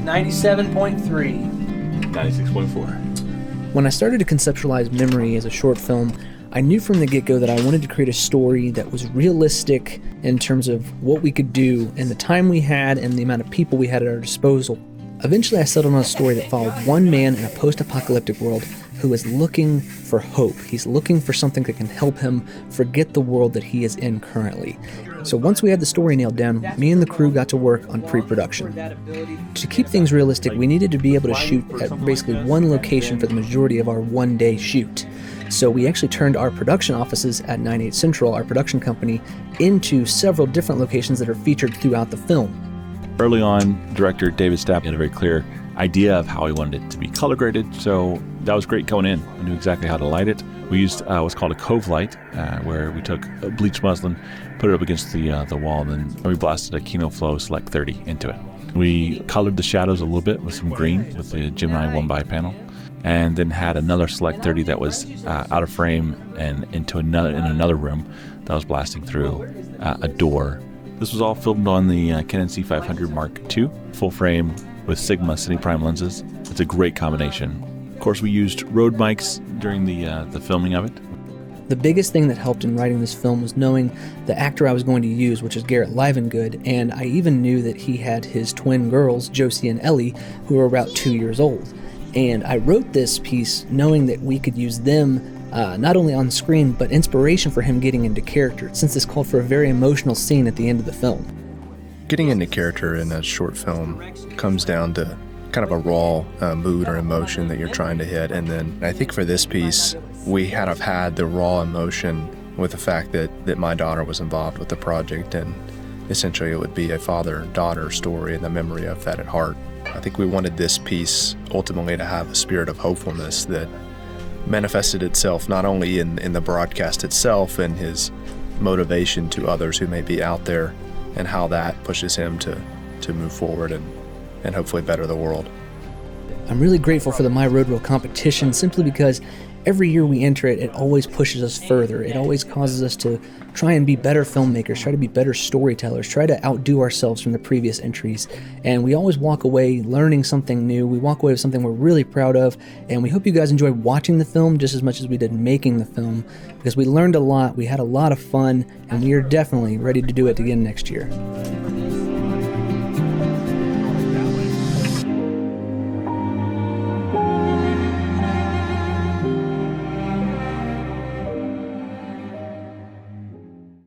97.3. 96.4. When I started to conceptualize Memory as a short film, I knew from the get-go that I wanted to create a story that was realistic in terms of what we could do and the time we had and the amount of people we had at our disposal. Eventually, I settled on a story that followed one man in a post-apocalyptic world who is looking for hope. He's looking for something that can help him forget the world that he is in currently. So once we had the story nailed down, me and the crew got to work on pre-production. To keep things realistic, we needed to be able to shoot at basically one location for the majority of our one-day shoot. So we actually turned our production offices at 98 Central, our production company, into several different locations that are featured throughout the film. Early on, director David Stapp had a very clear idea of how he wanted it to be color graded, so that was great going in. We knew exactly how to light it. We used what's called a cove light, where we took a bleached muslin, put it up against the wall, and then we blasted a Kino Flow Select 30 into it. We colored the shadows a little bit with some green with the Gemini 1x panel, and then had another Select 30 that was out of frame and in another room that was blasting through a door. This was all filmed on the Canon C500 Mark II, full frame with Sigma Cine Prime lenses. It's a great combination. Of course, we used Rode mics during the filming of it. The biggest thing that helped in writing this film was knowing the actor I was going to use, which is Garrett Livengood, and I even knew that he had his twin girls, Josie and Ellie, who were about 2 years old. And I wrote this piece knowing that we could use them not only on screen, but inspiration for him getting into character, since this called for a very emotional scene at the end of the film. Getting into character in a short film comes down to kind of a raw mood or emotion that you're trying to hit. And then I think for this piece, we kind of had the raw emotion with the fact that my daughter was involved with the project, and essentially it would be a father-daughter story and the memory of that at heart. I think we wanted this piece ultimately to have a spirit of hopefulness that manifested itself not only in the broadcast itself and his motivation to others who may be out there, and how that pushes him to move forward and hopefully better the world. I'm really grateful for the My Road Reel competition simply because every year we enter it, it always pushes us further. It always causes us to try and be better filmmakers, try to be better storytellers, try to outdo ourselves from the previous entries. And we always walk away learning something new. We walk away with something we're really proud of. And we hope you guys enjoyed watching the film just as much as we did making the film, because we learned a lot, we had a lot of fun, and we are definitely ready to do it again next year.